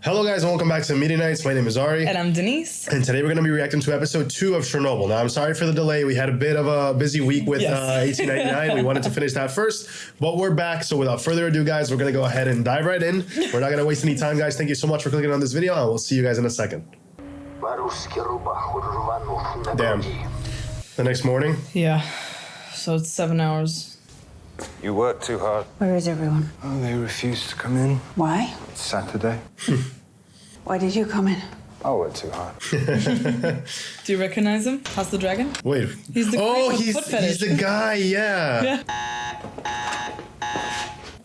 Hello guys and welcome back to Media Nights. My name is Ari. And I'm Denise. And today we're going to be reacting to episode 2 of Chernobyl. Now I'm sorry for the delay. We had a bit of a busy week with 1899. We wanted to finish that first, but we're back. So without further ado guys, we're going to go ahead and dive right in. We're not going to waste any time guys. Thank you so much for clicking on this video and we'll see you guys in a second. Damn. The next morning? Yeah. So it's 7 hours. You worked too hard. Where is everyone? Oh, they refused to come in. Why? It's Saturday. Why did you come in? I worked too hard. Do you recognize him? How's the dragon? Wait. He's the guy with he's foot fetish. the guy, yeah.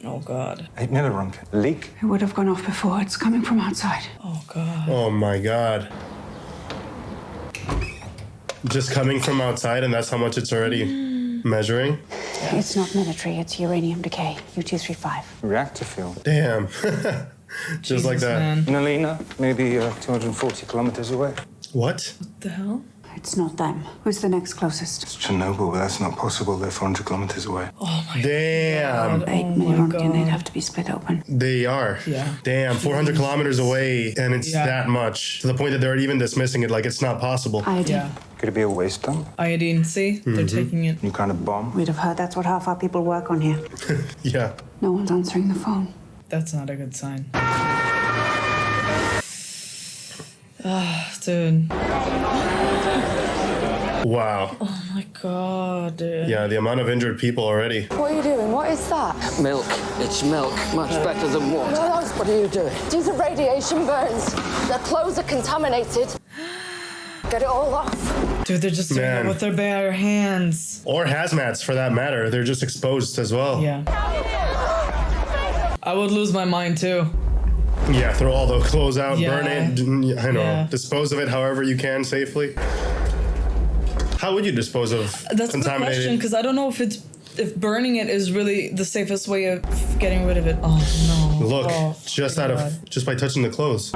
Oh god. Hey, Runken. Leak? It would have gone off before. It's coming from outside. Oh god. Oh my god. Just coming from outside and that's how much it's already measuring? It's not military, it's uranium decay. U-235. Reactor fuel. Damn. Just Jesus, like that. Man. Nalina, maybe 240 kilometers away. What? What the hell? It's not them. Who's the next closest? It's Chernobyl, but that's not possible. They're 400 kilometers away. Oh my Damn. god. 8 Oh million my Rontgen, they'd god. have to be split open. They are. Yeah. Damn, 400 kilometers away, and it's that much. To the point that they're even dismissing it like it's not possible. Iodine. Yeah. Could it be a waste dump? Iodine, see? They're taking it. New kind of bomb? We'd have heard that's what half our people work on here. Yeah. No one's answering the phone. That's not a good sign. Dude. Wow. Oh my god, dude. Yeah, the amount of injured people already. What are you doing? What is that? Milk. It's milk. Much better than water. What are you doing? These are radiation burns. Their clothes are contaminated. Get it all off. Dude, they're just doing it Man. with their bare hands. Or hazmats, for that matter. They're just exposed as well. Yeah. I would lose my mind too. Yeah, throw all the clothes out, burn it, I know, Yeah. dispose of it however you can safely. How would you dispose of That's a good question, contaminated? because I don't know if burning it is really the safest way of getting rid of it. Oh no. Look, Oh, just God. just by touching the clothes.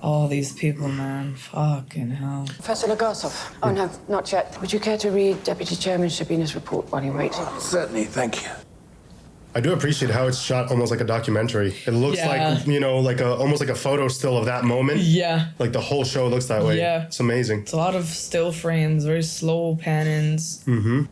All these people, man. Fucking hell. Professor Legasov. Oh, no, not yet. Would you care to read Deputy Chairman Shabina's report while you wait? Certainly, thank you. I do appreciate how it's shot almost like a documentary. It looks like, you know, like almost like a photo still of that moment. Yeah. Like the whole show looks that way. Yeah. It's amazing. It's a lot of still frames, very slow pan-ins. Mm-hmm.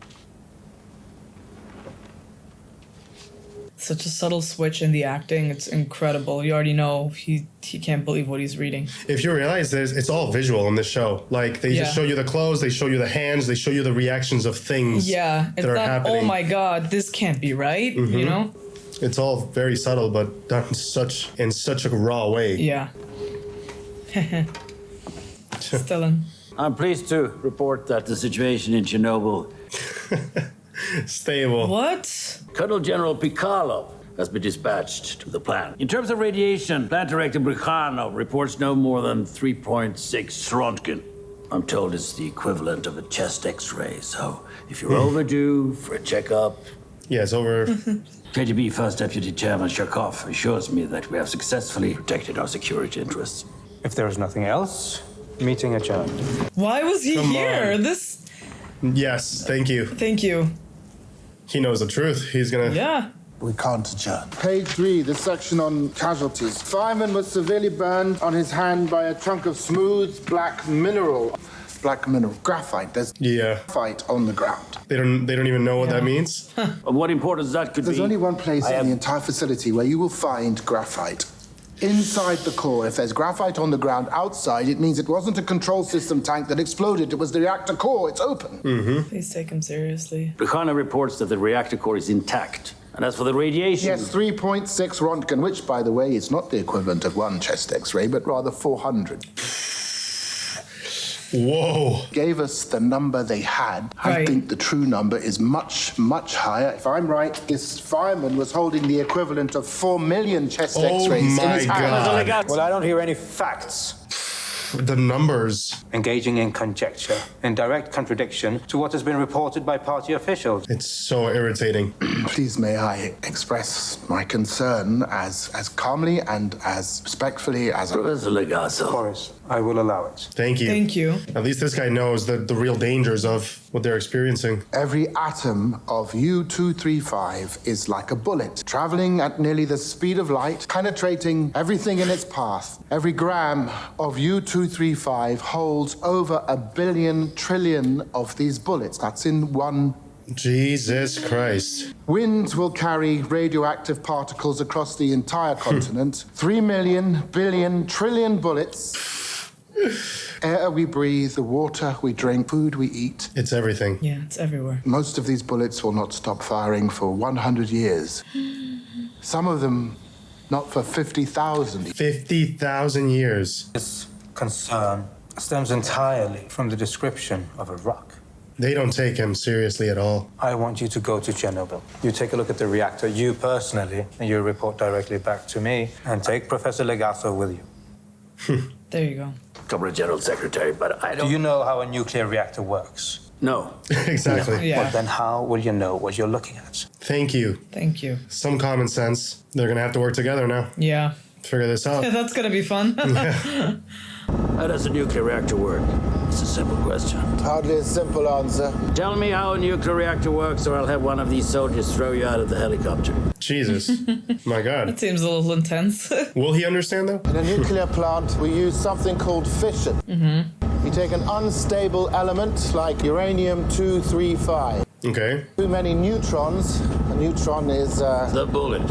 Such a subtle switch in the acting. It's incredible. You already know he can't believe what he's reading. If you realize it's all visual in this show. Like they just show you the clothes, they show you the hands, they show you the reactions of things Yeah. It's that are not, happening. oh my god, this can't be right, you know? It's all very subtle, but done in such a raw way. Yeah. Stellan. I'm pleased to report that the situation in Chernobyl, Stable. What? Colonel General Piccolo has been dispatched to the plant. In terms of radiation, Plant Director Bricano reports no more than 3.6 Rontgen. I'm told it's the equivalent of a chest X-ray, so if you're overdue for a checkup... Yeah, it's over. KGB First Deputy Chairman Sharkov assures me that we have successfully protected our security interests. If there is nothing else, meeting adjourned. Why was he Come here? on. This. Yes, thank you. Thank you. He knows the truth. He's gonna. Yeah. We can't adjourn. Page 3, the section on casualties. Fireman was severely burned on his hand by a chunk of smooth black mineral. Black mineral. Graphite. There's graphite on the ground. They don't even know what that means. Of what importance that could There's be... only one place in the entire facility where you will find graphite. Inside the core. If there's graphite on the ground outside, it means it wasn't a control system tank that exploded. It was the reactor core. It's open. Please take him seriously. Bricano reports that the reactor core is intact. And as for the radiation... Yes, 3.6 Rontgen, which, by the way, is not the equivalent of one chest X-ray, but rather 400. Whoa. Gave us the number they had. I think the true number is much, much higher. If I'm right, this fireman was holding the equivalent of 4 million chest X-rays in his hand. God. Well, I don't hear any facts. The numbers. Engaging in conjecture, in direct contradiction to what has been reported by party officials. It's so irritating. Please may I express my concern as calmly and as respectfully as I... Professor Legasov. Boris, I will allow it. Thank you. Thank you. At least this guy knows the real dangers of what they're experiencing. Every atom of U-235 is like a bullet, traveling at nearly the speed of light, penetrating everything in its path. Every gram of U-235 holds over 1 billion trillion of these bullets. That's in one. Jesus Christ. Winds will carry radioactive particles across the entire continent. 3 million billion trillion bullets. Air we breathe, the water we drink, food we eat. It's everything. Yeah, it's everywhere. Most of these bullets will not stop firing for 100 years. Some of them not for 50,000. 50,000 years. This concern stems entirely from the description of a rock. They don't take him seriously at all. I want you to go to Chernobyl. You take a look at the reactor, you personally, and you report directly back to me, and take Professor Legato with you. There you go. Corporate General Secretary, but I don't... Do you know how a nuclear reactor works? No. Exactly. Yeah. Well, then how will you know what you're looking at? Thank you. Thank you. Some common sense. They're gonna have to work together now. Yeah. Figure this out. That's gonna be fun. How does a nuclear reactor work? It's a simple question. Hardly a simple answer. Tell me how a nuclear reactor works, or I'll have one of these soldiers throw you out of the helicopter. Jesus. My God. That seems a little intense. Will he understand though? In a nuclear plant, we use something called fission. We take an unstable element like uranium-235. Okay. Too many neutrons. A neutron is, The bullet.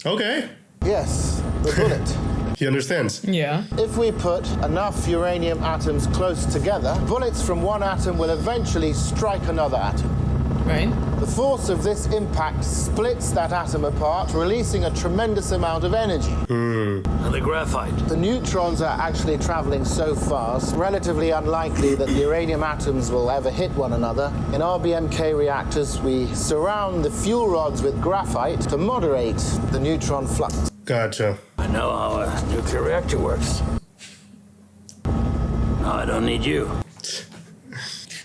Okay. yes, the bullet. He understands. Yeah. If we put enough uranium atoms close together, bullets from one atom will eventually strike another atom. Right. The force of this impact splits that atom apart, releasing a tremendous amount of energy. And the graphite. The neutrons are actually traveling so fast, relatively unlikely that the uranium atoms will ever hit one another. In RBMK reactors, we surround the fuel rods with graphite to moderate the neutron flux. Gotcha. I know how a nuclear reactor works. No, I don't need you.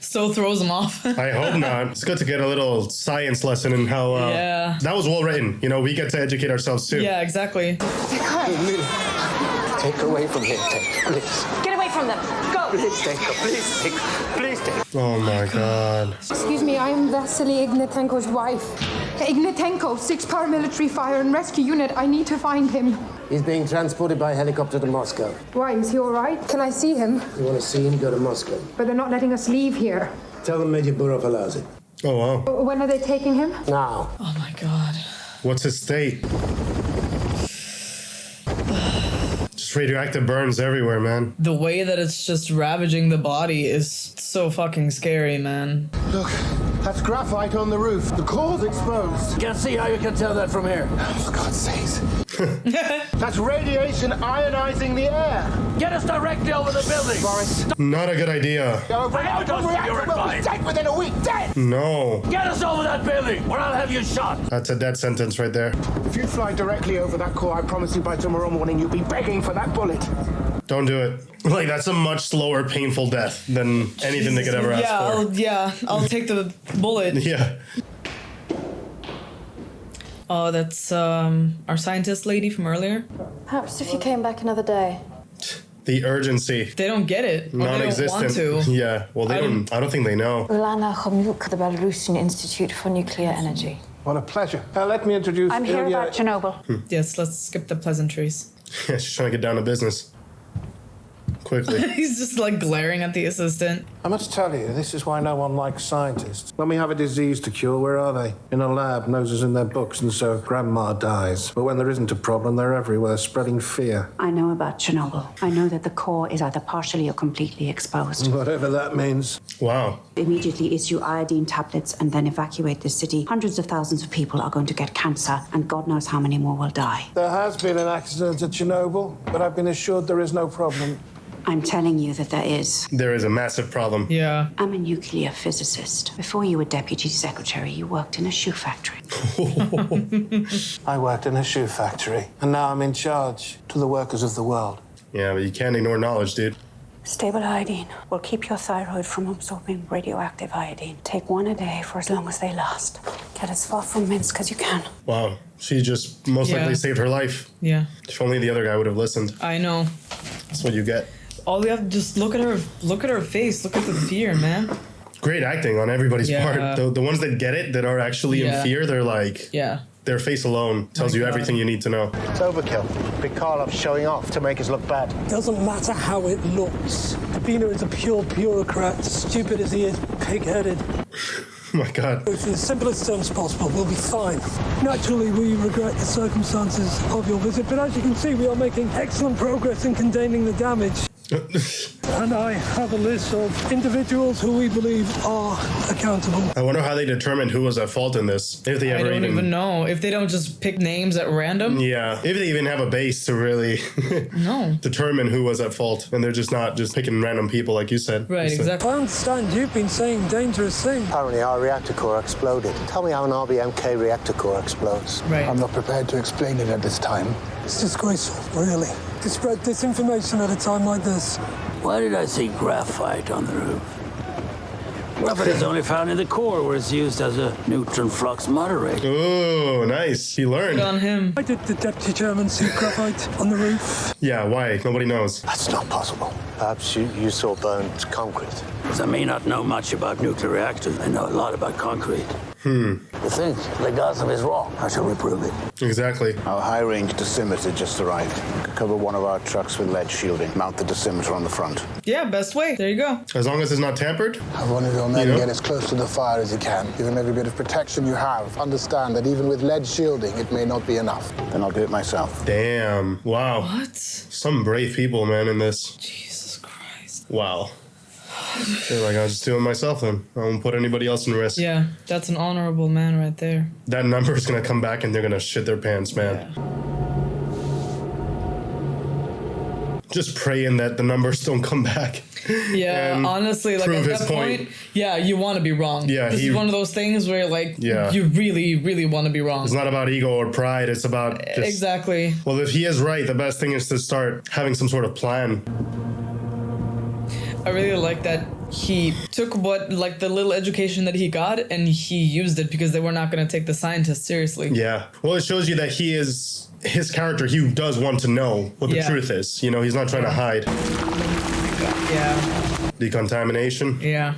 So throws him off. I hope not. It's good to get a little science lesson in how. Yeah. That was well written. You know, we get to educate ourselves too. Yeah, exactly. Take her away from here, take her, please. Get away from them. Go. Please take her, please take her, please take her. Oh my God. Excuse me, I am Vasily Ignatenko's wife. Ignatenko, 6th Paramilitary Fire and Rescue Unit. I need to find him. He's being transported by helicopter to Moscow. Why, is he all right? Can I see him? You want to see him, go to Moscow. But they're not letting us leave here. Tell them Major Burov allows it. Oh wow. When are they taking him? Now. Oh my God. What's his state? Just radioactive burns everywhere, man. The way that it's just ravaging the body is so fucking scary, man. Look, that's graphite on the roof. The core's exposed. Can't see how you can tell that from here. For God's sakes. That's radiation ionizing the air. Get us directly over the building. Boris, Not a good idea. don't reactor will be dead within a week. Dead! No. Get us over that building, or I'll have you shot. That's a death sentence right there. If you fly directly over that core, I promise you by tomorrow morning you'll be begging for that bullet. Don't do it. Like, that's a much slower, painful death than anything they could ever ask for. I'll take the bullet. Yeah. Oh, that's our scientist lady from earlier. Perhaps if you came back another day. The urgency. They don't get it. Or they don't Non-existent. want to. Yeah. Well, they don't. I don't think they know. Ulana, the Belarusian Institute for Nuclear Energy. What a pleasure. Let me introduce I'm here about Chernobyl. Yes, let's skip the pleasantries. Yeah, she's trying to get down to business. Quickly. He's just like glaring at the assistant. I must tell you, this is why no one likes scientists. When we have a disease to cure, where are they? In a lab, noses in their books, and so grandma dies. But when there isn't a problem, they're everywhere, spreading fear. I know about Chernobyl. I know that the core is either partially or completely exposed. Whatever that means. Wow. Immediately issue iodine tablets and then evacuate the city. Hundreds of thousands of people are going to get cancer, and God knows how many more will die. There has been an accident at Chernobyl, but I've been assured there is no problem. I'm telling you that there is. There is a massive problem. Yeah. I'm a nuclear physicist. Before you were deputy secretary, you worked in a shoe factory. I worked in a shoe factory, and now I'm in charge to the workers of the world. Yeah, but you can't ignore knowledge, dude. Stable iodine will keep your thyroid from absorbing radioactive iodine. Take one a day for as long as they last. Get as far from Minsk as you can. Wow. She just most likely saved her life. Yeah. If only the other guy would have listened. I know. That's what you get. All we have to just look at her face. Look at the fear, man. Great acting on everybody's Yeah. part. The ones that get it, that are actually in fear, they're like, their face alone tells you everything you need to know. It's overkill. Big showing off to make us look bad. Doesn't matter how it looks. Davina is a pure bureaucrat, stupid as he is, pig-headed. Oh my God. In the simplest terms possible, we'll be fine. Naturally, we regret the circumstances of your visit, but as you can see, we are making excellent progress in containing the damage. And I have a list of individuals who we believe are accountable. I wonder how they determined who was at fault in this. If they I ever don't even know. If they don't just pick names at random. Yeah. If they even have a base to really determine who was at fault. And they're just not just picking random people like you said. Right, exactly. I understand you've been saying dangerous things. Apparently our reactor core exploded. Tell me how an RBMK reactor core explodes. Right. I'm not prepared to explain it at this time. It's disgraceful, really, to spread disinformation at a time like this. Why did I see graphite on the roof? Graphite is only found in the core, where it's used as a neutron flux moderator. Oh, nice. He learned. Good on him. Why did the deputy chairman see graphite on the roof? Yeah, why? Nobody knows. That's not possible. Perhaps you saw burnt concrete. Because I may not know much about nuclear reactors, I know a lot about concrete. You think Legasov is wrong? How shall we prove it? Exactly. Our high-range dosimeter just arrived. Cover one of our trucks with lead shielding. Mount the dosimeter on the front. Yeah, best way. There you go. As long as it's not tampered. I wanted your men to get as close to the fire as you can. Give them every bit of protection you have. Understand that even with lead shielding, it may not be enough. Then I'll do it myself. Damn. Wow. What? Some brave people, man, in this. Jesus Christ. Wow. They're like, I'll just do it myself then. I won't put anybody else in risk. Yeah, that's an honorable man right there. That number is going to come back and they're going to shit their pants, man. Yeah. Just praying that the numbers don't come back. Yeah, honestly, like at that point, yeah, you want to be wrong. Yeah, this is one of those things where like Yeah. you really, really want to be wrong. It's not about ego or pride. It's about just, Exactly. Well, if he is right, the best thing is to start having some sort of plan. I really like that he took what like the little education that he got and he used it because they were not going to take the scientists seriously. Yeah. Well, it shows you that he is his character. He does want to know what the truth is. You know, he's not trying to hide. Yeah. Decontamination. Yeah.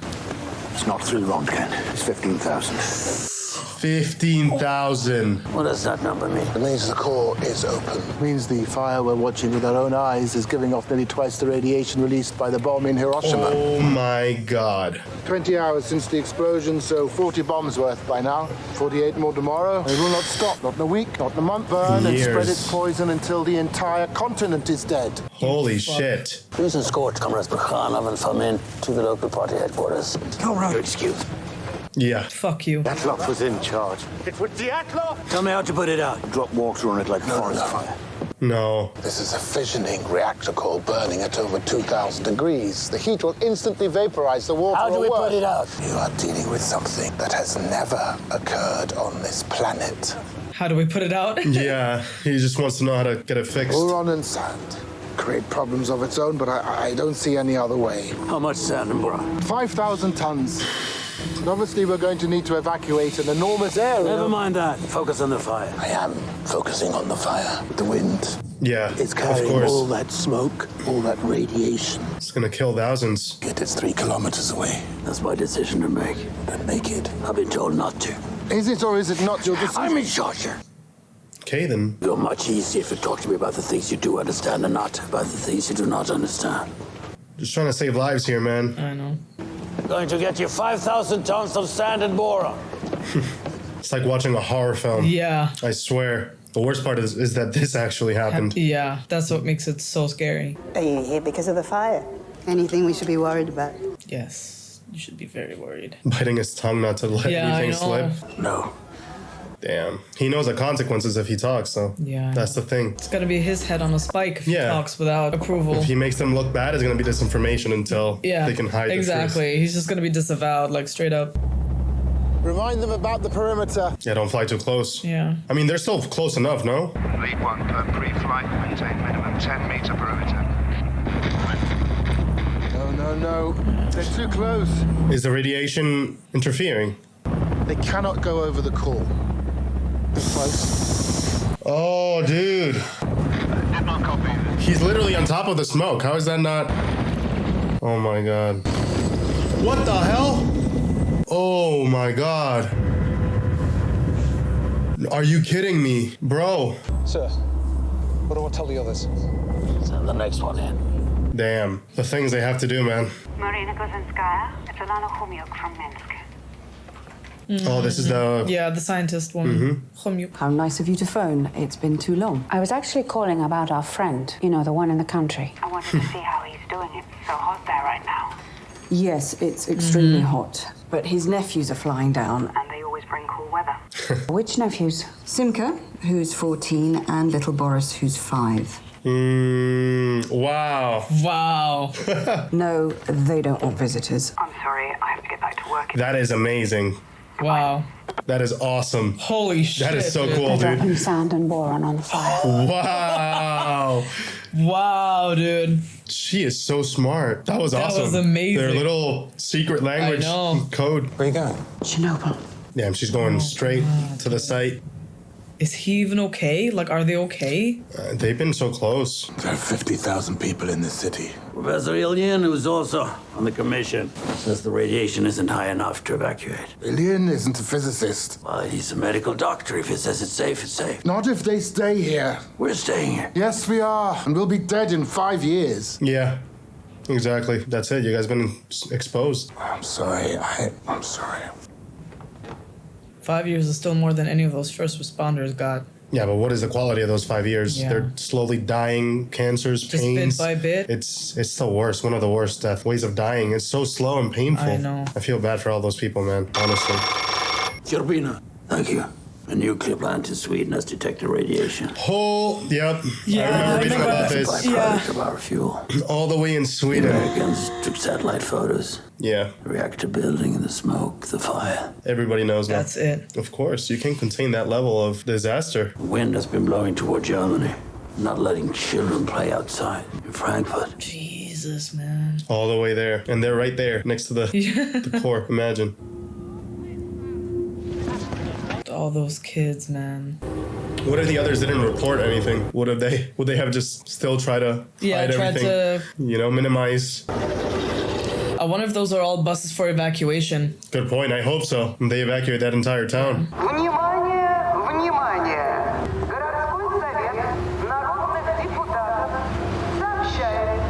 It's not through Röntgen. It's 15,000. 15,000. What does that number mean? It means the core is open. It means the fire we're watching with our own eyes is giving off nearly twice the radiation released by the bomb in Hiroshima. Oh my God. 20 hours since the explosion, so 40 bombs worth by now. 48 more tomorrow. It will not stop, not in a week, not in a month. Burn and spread its poison until the entire continent is dead. Holy shit. Please escort Comrades Brekhanov and Fomin to the local party headquarters. Comrade. Excuse me. Yeah. Fuck you. Dyatlov was in charge. It was Dyatlov! Tell me how to put it out. Drop water on it like forest fire. No. This is a fissioning reactor core burning at over 2,000 degrees. The heat will instantly vaporize the water. How do we put it out? You are dealing with something that has never occurred on this planet. How do we put it out? Yeah. He just wants to know how to get it fixed. Boron and sand create problems of its own, but I don't see any other way. How much sand and boron? 5,000 tons. And obviously, we're going to need to evacuate an enormous area. Never mind that. Focus on the fire. I am focusing on the fire, the wind. Yeah, It's of carrying course. all that smoke, all that radiation. It's gonna kill thousands. It is 3 kilometers away. That's my decision to make. Then make it. I've been told not to. Is it or is it not your decision? I'm in charge here. Okay, then. You're much easier if you talk to me about the things you do understand and not about the things you do not understand. Just trying to save lives here, man. I know. Going to get you 5,000 tons of sand and boron. It's like watching a horror film. Yeah. I swear. The worst part is that this actually happened. Yeah, that's what makes it so scary. Are you here because of the fire? Anything we should be worried about? Yes, you should be very worried. Biting his tongue not to let anything slip. No. Damn. He knows the consequences if he talks, so Yeah. that's the thing. It's gotta be his head on a spike if he talks without approval. If he makes them look bad, it's gonna be disinformation until they can hide the truth. exactly. He's just gonna be disavowed, like straight up. Remind them about the perimeter. Yeah, don't fly too close. Yeah. I mean, they're still close enough, no? Lead 1 per pre-flight, maintain minimum 10-meter perimeter. No. They're too close. Is the radiation interfering? They cannot go over the core. They're close. Oh, dude. He's literally on top of the smoke. How is that not? Oh my God. What the hell? Oh my God. Are you kidding me, bro? Sir, what do I tell the others? Send the next one in. Damn, the things they have to do, man. Marina Kozinskaya, it's Ulana from Minsk. Oh, this is the... Yeah, the scientist one. How nice of you to phone. It's been too long. I was actually calling about our friend, you know, the one in the country. I wanted to see how he's doing. It's so hot there right now. Yes, it's extremely hot. But his nephews are flying down. And they always bring cool weather. Which nephews? Simka, who's 14, and little Boris, who's 5. Wow. Wow. No, they don't want visitors. I'm sorry, I have to get back to work. That is amazing. Wow. That is awesome. Holy shit. That is so cool, They're dude. dropping sand and boron on the fire. Wow. Wow, dude. She is so smart. That was awesome. That was amazing. Their little secret language code. Where you going? Chernobyl. Damn, she's going straight to the site. Is he even okay? Like, are they okay? They've been so close. There are 50,000 people in this city. Professor Ilyin, who's also on the commission, says the radiation isn't high enough to evacuate. Ilyin isn't a physicist. Well, he's a medical doctor. If he says it's safe, it's safe. Not if they stay here. We're staying here. Yes, we are. And we'll be dead in 5 years. Yeah, exactly. That's it. You guys been exposed. I'm sorry. I'm sorry. 5 years is still more than any of those first responders got. Yeah, but what is the quality of those 5 years? Yeah. They're slowly dying, cancers, Just pains. bit by bit. It's the worst, one of the worst ways of dying. It's so slow and painful. I know. I feel bad for all those people, man, honestly. Turbina. Thank you. A nuclear plant in Sweden has detected radiation. Yep. Yeah, I remember reading about this. Byproduct of our fuel. All the way in Sweden. Americans took satellite photos. Yeah. The reactor building, the smoke, the fire. Everybody knows now. That's it. Of course, you can't contain that level of disaster. The wind has been blowing toward Germany, not letting children play outside in Frankfurt. Jesus, man. All the way there. And they're right there next to the, the core. Imagine. All those kids, man. What if the others didn't report anything? Would they have just still try to hide everything? You know, minimize. I wonder if those are all buses for evacuation. Good point. I hope so. They evacuate that entire town. Внимание, внимание! Городской совет народных депутатов сообщает,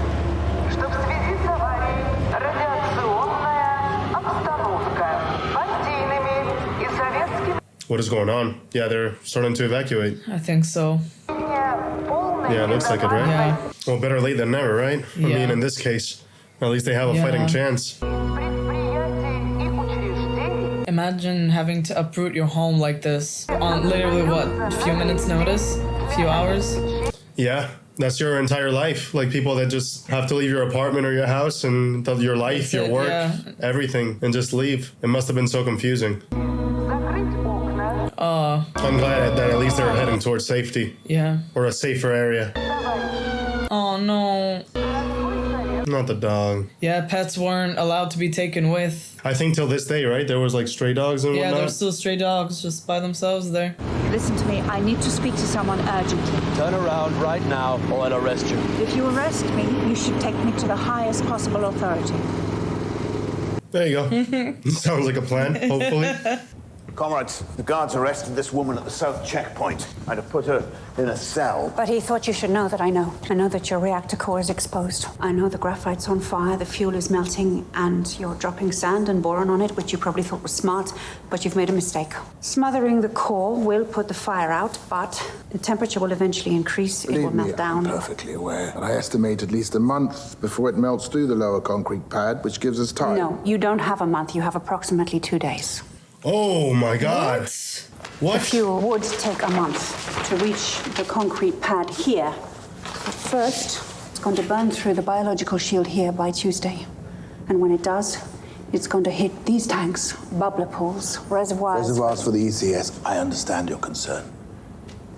что в связи с аварией радиационная обстановка партийными и советскими. What is going on? Yeah, they're starting to evacuate. I think so. Yeah, it looks like it, right? Yeah. Well, better late than never, right? I mean, in this case, at least they have a fighting chance. Imagine having to uproot your home like this on literally what, a few minutes notice? A few hours? Yeah, that's your entire life. Like people that just have to leave your apartment or your house and your life, your work, everything, and just leave. It must have been so confusing. I'm glad that at least they're heading towards safety. Yeah. Or a safer area. Oh no. Not the dog. Yeah, pets weren't allowed to be taken with. I think till this day, right? There was like stray dogs and Yeah, whatnot. there's still stray dogs just by themselves there. Listen to me, I need to speak to someone urgently. Turn around right now or I'll arrest you. If you arrest me, you should take me to the highest possible authority. There you go. Sounds like a plan, hopefully. Comrades, the guards arrested this woman at the south checkpoint. I'd have put her in a cell. But he thought you should know that I know. I know that your reactor core is exposed. I know the graphite's on fire, the fuel is melting, and you're dropping sand and boron on it, which you probably thought was smart, but you've made a mistake. Smothering the core will put the fire out, but the temperature will eventually increase. It will melt down. I'm perfectly aware. I estimate at least a month before it melts through the lower concrete pad, which gives us time. No, you don't have a month. You have approximately 2 days. Oh my God. What? The fuel would take a month to reach the concrete pad here. But first, it's going to burn through the biological shield here by Tuesday. And when it does, it's going to hit these tanks, bubbler pools, reservoirs. Reservoirs for the ECS. I understand your concern.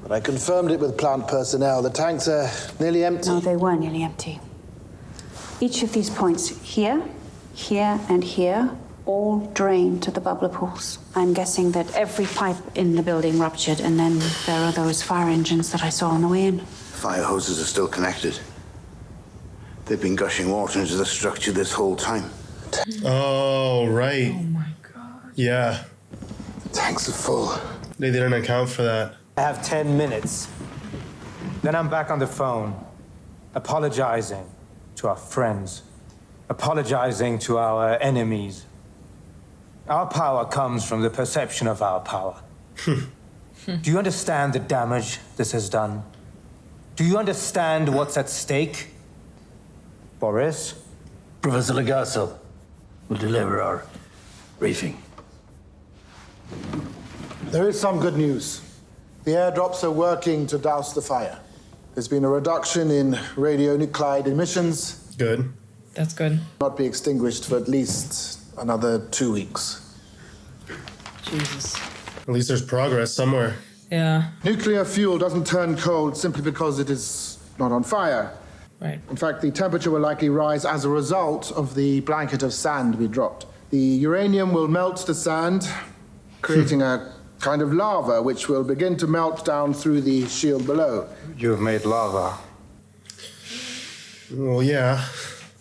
But I confirmed it with plant personnel. The tanks are nearly empty. No, they were nearly empty. Each of these points here, here, and here all drain to the bubbler pools. I'm guessing that every pipe in the building ruptured, and then there are those fire engines that I saw on the way in. Fire hoses are still connected. They've been gushing water into the structure this whole time. Oh, right. Oh my God. Yeah. The tanks are full. They didn't account for that. I have 10 minutes. Then I'm back on the phone, apologizing to our friends, apologizing to our enemies. Our power comes from the perception of our power. Do you understand the damage this has done? Do you understand what's at stake? Boris? Professor Legasso will deliver our briefing. There is some good news. The airdrops are working to douse the fire. There's been a reduction in radionuclide emissions. Good. That's good. Not be extinguished for at least another 2 weeks. Jesus. At least there's progress somewhere. Yeah. Nuclear fuel doesn't turn cold simply because it is not on fire. Right. In fact, the temperature will likely rise as a result of the blanket of sand we dropped. The uranium will melt the sand, creating a kind of lava which will begin to melt down through the shield below. You've made lava. Well, yeah.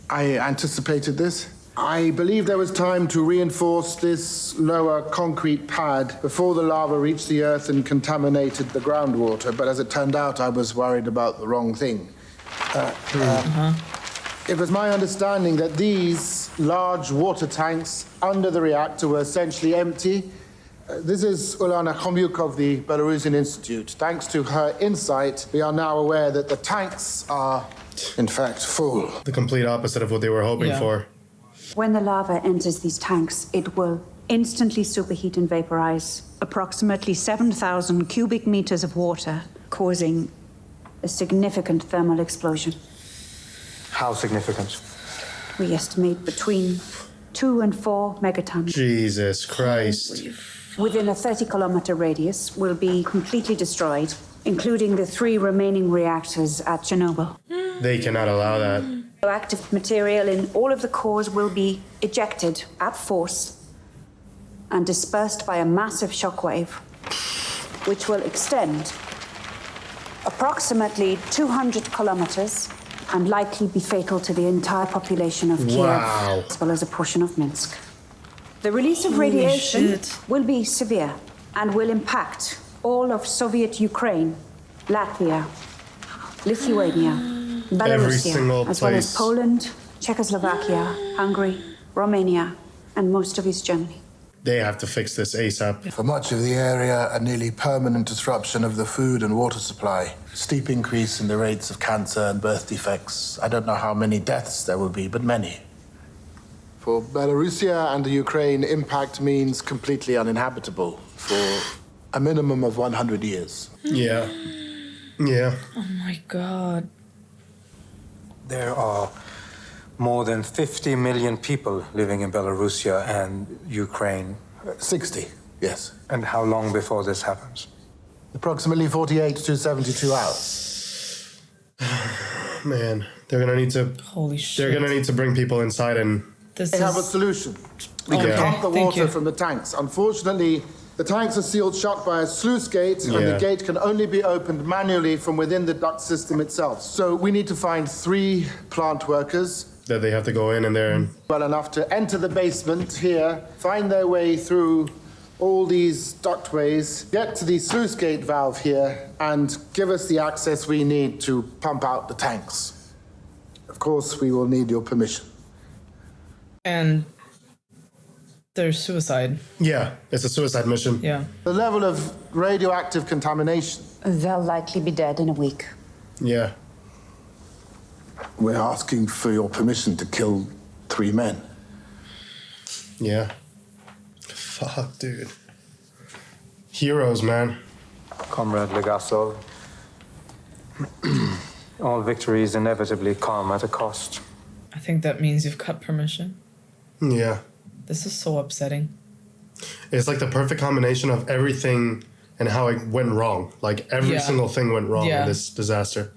I anticipated this. I believe there was time to reinforce this lower concrete pad before the lava reached the earth and contaminated the groundwater, but as it turned out, I was worried about the wrong thing. It was my understanding that these large water tanks under the reactor were essentially empty. This is Ulana of the Belarusian Institute. Thanks to her insight, we are now aware that the tanks are, in fact, full. The complete opposite of what they were hoping for. When the lava enters these tanks, it will instantly superheat and vaporize approximately 7,000 cubic meters of water, causing a significant thermal explosion. How significant? We estimate between 2 and 4 megatons. Jesus Christ. Within a 30-kilometer radius will be completely destroyed, including the 3 remaining reactors at Chernobyl. They cannot allow that. Radioactive material in all of the cores will be ejected at force and dispersed by a massive shockwave, which will extend approximately 200 kilometers and likely be fatal to the entire population of Kiev, as well as a portion of Minsk. The release of radiation will be severe and will impact all of Soviet Ukraine, Latvia, Lithuania, Belarus, as well as Poland, Czechoslovakia, Hungary, Romania, and most of East Germany. They have to fix this ASAP. For much of the area, a nearly permanent disruption of the food and water supply. Steep increase in the rates of cancer and birth defects. I don't know how many deaths there will be, but many. For Belarusia and the Ukraine, impact means completely uninhabitable for a minimum of 100 years. Yeah. Yeah. Oh my God. There are more than 50 million people living in Belarusia and Ukraine. 60, yes. And how long before this happens? Approximately 48 to 72 hours. Man, they're gonna need to. Holy shit. They're gonna need to bring people inside and. They have a solution. We can pump the water from the tanks. Unfortunately, the tanks are sealed shut by a sluice gate, and the gate can only be opened manually from within the duct system itself. So we need to find 3 plant workers. That they have to go in and there and. Well enough to enter the basement here, find their way through all these ductways, get to the sluice gate valve here, and give us the access we need to pump out the tanks. Of course, we will need your permission. And there's suicide. Yeah, it's a suicide mission. Yeah. The level of radioactive contamination. They'll likely be dead in a week. Yeah. We're asking for your permission to kill 3 men. Yeah. Fuck, dude. Heroes, man. Comrade Legasso, all victories inevitably come at a cost. I think that means you've got permission. Yeah. This is so upsetting. It's like the perfect combination of everything and how it went wrong. Like every single thing went wrong in this disaster.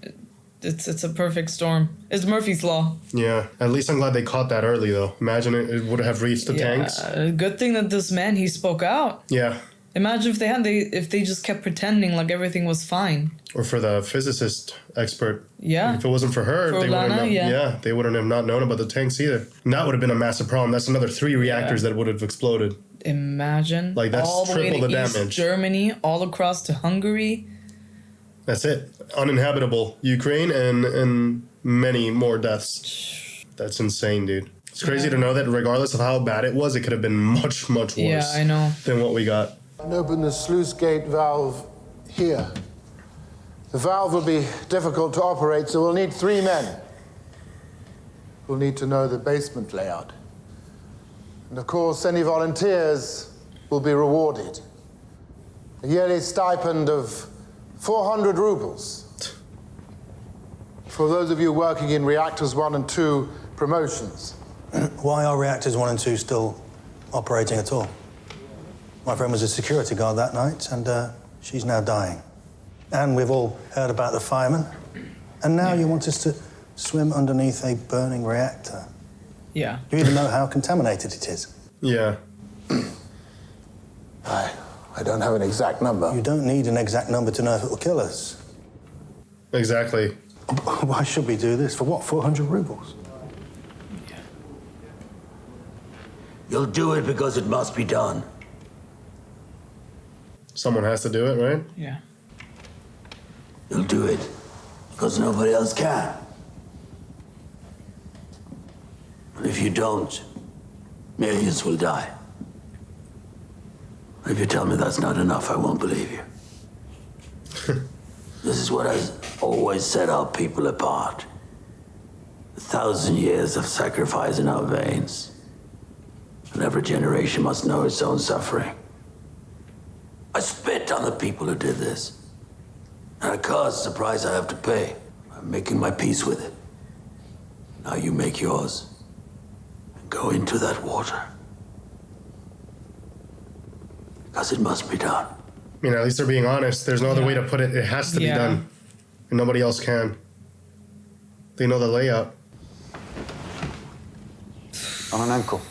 It's a perfect storm. It's Murphy's Law. Yeah. At least I'm glad they caught that early, though. Imagine it would have reached the tanks. Good thing that this man, he spoke out. Yeah. Imagine if they just kept pretending like everything was fine. Or for the physicist expert. Yeah. If it wasn't for her, For they wouldn't Ulana, have, they wouldn't have not known about the tanks either. And that would have been a massive problem. That's another 3 reactors that would have exploded. Imagine. Like, that's all the way triple to the East damage. Germany, all across to Hungary. That's it. Uninhabitable Ukraine and many more deaths. That's insane, dude. It's crazy to know that regardless of how bad it was, it could have been much, much worse Yeah, I know. than what we got. And open the sluice gate valve here. The valve will be difficult to operate, so we'll need 3 men. We'll need to know the basement layout. And of course, any volunteers will be rewarded. A yearly stipend of 400 rubles. For those of you working in reactors 1 and 2 promotions. Why are reactors 1 and 2 still operating at all? My friend was a security guard that night, and she's now dying. And we've all heard about the firemen. And now you want us to swim underneath a burning reactor. Yeah. You even know how contaminated it is. Yeah. I don't have an exact number. You don't need an exact number to know if it will kill us. Exactly. Why should we do this? For what, 400 rubles? You'll do it because it must be done. Someone has to do it, right? Yeah. You'll do it because nobody else can. And if you don't, millions will die. If you tell me that's not enough, I won't believe you. This is what has always set our people apart. 1,000 years of sacrifice in our veins. And every generation must know its own suffering. I spit on the people who did this. And I caused the price I have to pay. I'm making my peace with it. Now you make yours. And go into that water. Because it must be done. I mean, at least they're being honest. There's no other way to put it. It has to be done. And nobody else can. They know the layout. On an ankle.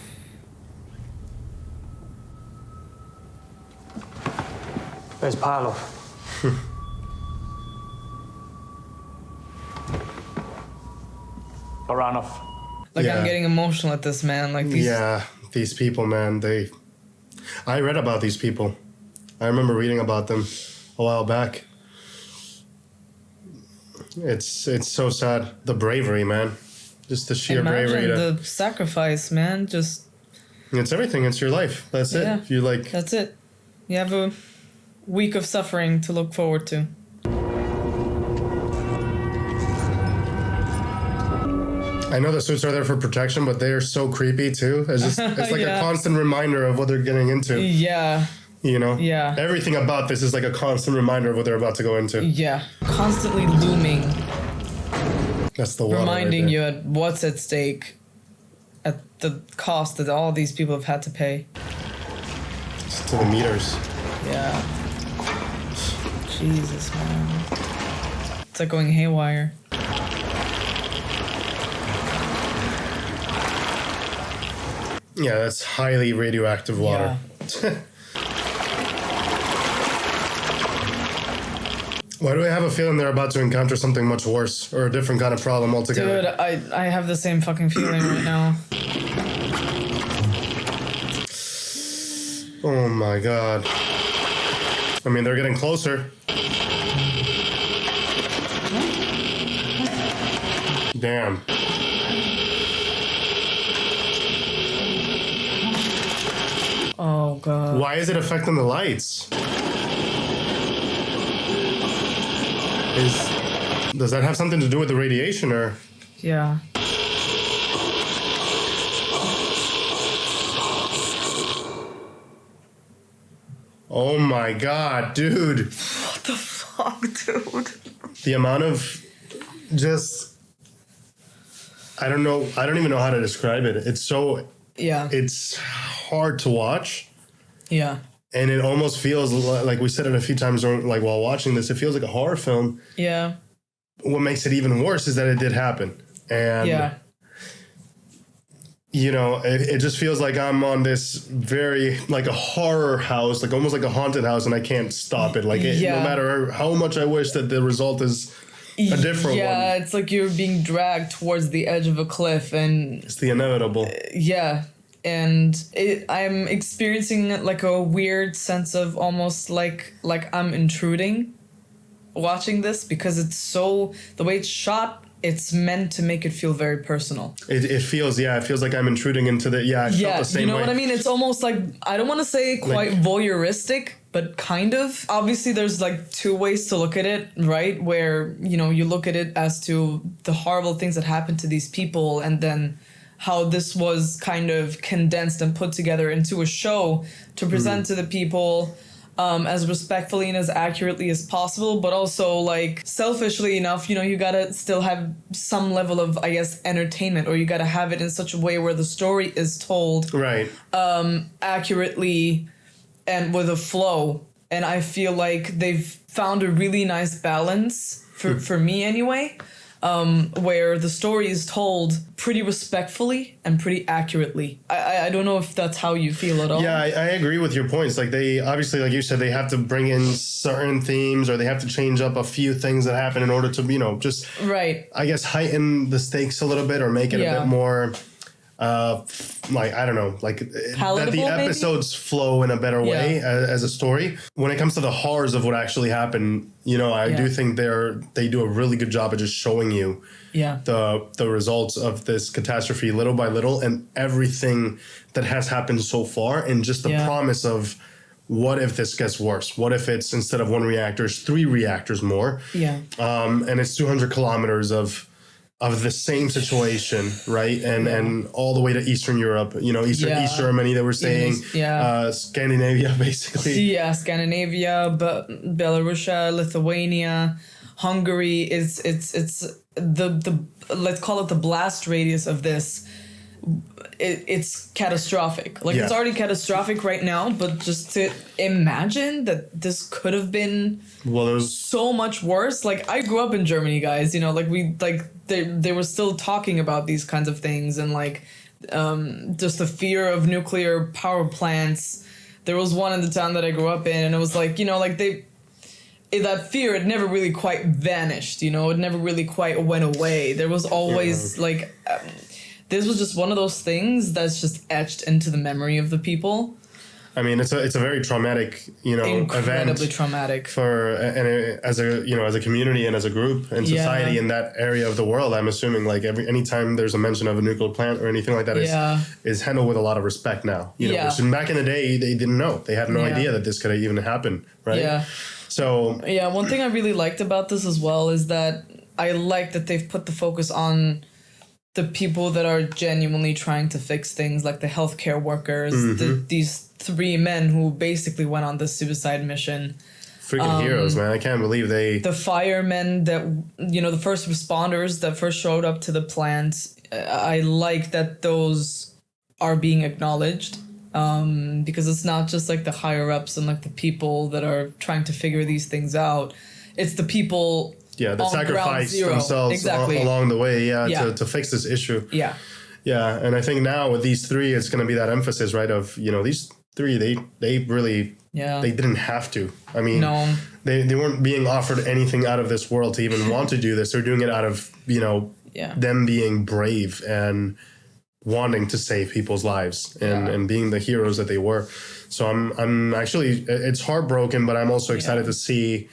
Where's Parlov? Baranov. Like, I'm getting emotional at this, man. Like, these... Yeah, these people, man, I read about these people. I remember reading about them a while back. It's so sad. The bravery, man. Just the sheer bravery. Imagine the sacrifice, man. Just... It's everything. It's your life. That's it. Yeah, If you like... That's it. You have a week of suffering to look forward to. I know the suits are there for protection, but they are so creepy too. It's like a constant reminder of what they're getting into. Yeah. You know? Yeah. Everything about this is like a constant reminder of what they're about to go into. Yeah. Constantly looming. That's the one. Reminding you at what's at stake. At the cost that all these people have had to pay. It's to the meters. Yeah. Jesus, man. It's like going haywire. Yeah, that's highly radioactive water. Yeah. Why do I have a feeling they're about to encounter something much worse or a different kind of problem altogether? Dude, I have the same fucking feeling right now. Oh my god. I mean, they're getting closer. Damn. Oh god. Why is it affecting the lights? Does that have something to do with the radiation or? Yeah. Oh my god, dude. What the fuck, dude? The amount of just, I don't even know how to describe it. It's so, it's hard to watch. Yeah. And it almost feels like we said it a few times, like while watching this, it feels like a horror film. Yeah. What makes it even worse is that it did happen. And, you know, it just feels like I'm on this very, like a horror house, like almost like a haunted house, and I can't stop it. Like, no matter how much I wish that the result is a different one. Yeah, it's like you're being dragged towards the edge of a cliff and... It's the inevitable. Yeah. and I'm experiencing like a weird sense of almost like I'm intruding watching this, because it's so, the way it's shot, it's meant to make it feel very personal. It feels like I'm intruding into the, I felt the same way. You know what I mean? It's almost like, I don't want to say quite voyeuristic, but kind of. Obviously, there's like two ways to look at it, right? Where, you know, you look at it as to the horrible things that happened to these people, and then how this was kind of condensed and put together into a show to present to the people as respectfully and as accurately as possible, but also like selfishly enough, you know, you gotta still have some level of, I guess, entertainment, or you gotta have it in such a way where the story is told accurately and with a flow. And I feel like they've found a really nice balance for me anyway. Where the story is told pretty respectfully and pretty accurately. I don't know if that's how you feel at all. Yeah, I agree with your points. Like, they obviously, like you said, they have to bring in certain themes, or they have to change up a few things that happen in order to, you know, just, I guess, heighten the stakes a little bit, or make it a bit more, like, I don't know, like that the episodes flow in a better way as a story. When it comes to the horrors of what actually happened, you know, I do think they do a really good job of just showing you the results of this catastrophe little by little, and everything that has happened so far, and just the promise of, what if this gets worse? What if it's, instead of 1 reactor, it's 3 reactors more? And it's 200 kilometers of the same situation, right? And all the way to Eastern Europe, you know, East Germany, they were saying, Scandinavia, basically. Yeah, Scandinavia, but Belarus, Lithuania, Hungary. It's the let's call it the blast radius of this. It's catastrophic. Like, it's already catastrophic right now, but just to imagine that this could have been so much worse. Like, I grew up in Germany, guys, you know, like they were still talking about these kinds of things, and like just the fear of nuclear power plants. There was one in the town that I grew up in, and it was like, you know, like that fear, it never really quite vanished, you know, it never really quite went away. There was always this was just one of those things that's just etched into the memory of the people. I mean, it's a very traumatic, you know, incredibly event traumatic for as a community and as a group and society in that area of the world. I'm assuming, like, anytime there's a mention of a nuclear plant or anything like that is handled with a lot of respect now. You know, which back in the day they didn't know. They had no idea that this could even happen, right? Yeah. So one thing I really liked about this as well is that I like that they've put the focus on the people that are genuinely trying to fix things, like the healthcare workers, these 3 men who basically went on this suicide mission. Freaking heroes, man. I can't believe the firemen that, you know, the first responders that first showed up to the plant. I like that those are being acknowledged, because it's not just like the higher ups and like the people that are trying to figure these things out. It's the people that sacrifice themselves along the way, to fix this issue. Yeah, and I think now with these 3, it's going to be that emphasis, right, of, you know, these 3, they really, they didn't have to. I mean, they weren't being offered anything out of this world to even want to do this. They're doing it out of, you know, them being brave and wanting to save people's lives and being the heroes that they were. So I'm actually, it's heartbroken, but I'm also excited to see,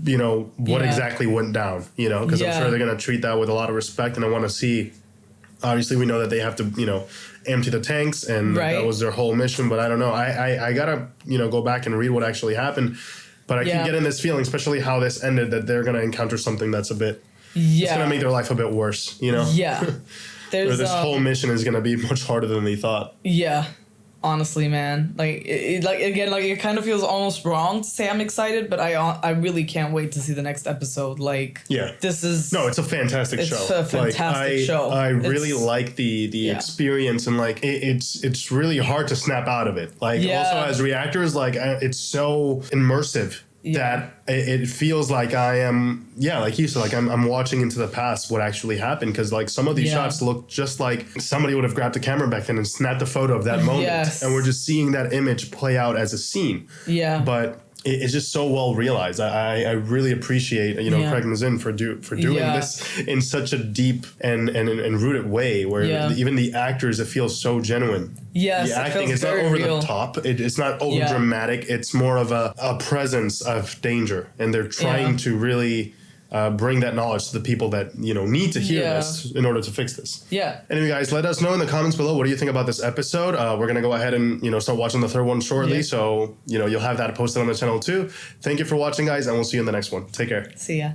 you know, what exactly went down, you know, because I'm sure they're going to treat that with a lot of respect. And I want to see, obviously we know that they have to, you know, empty the tanks, and that was their whole mission. But I don't know. I got to, you know, go back and read what actually happened. But I keep getting this feeling, especially how this ended, that they're going to encounter something that's a bit, it's going to make their life a bit worse, you know? Yeah. Or this whole mission is going to be much harder than they thought. Yeah. Honestly, man, like it kind of feels almost wrong to say I'm excited, but I really can't wait to see the next episode. Like, this is it's a fantastic show. It's a fantastic show. I really like the experience, and like it's really hard to snap out of it. Like also as reactors, like it's so immersive that it feels like I am, like you said, like I'm watching into the past what actually happened, because like some of these shots look just like somebody would have grabbed a camera back then and snapped a photo of that moment, and we're just seeing that image play out as a scene. But it's just so well realized. I really appreciate Craig Mazin for doing this in such a deep and rooted way, where even the actors, it feels so genuine. Yes, the acting is not over the top. It's not over dramatic. It's more of a presence of danger, and they're trying to really bring that knowledge to the people that need to hear this in order to fix this. Yeah. Anyway, guys, let us know in the comments below, what do you think about this episode? We're gonna go ahead and start watching the third one shortly, so you'll have that posted on the channel too. Thank you for watching, guys, and we'll see you in the next one. Take care. See ya.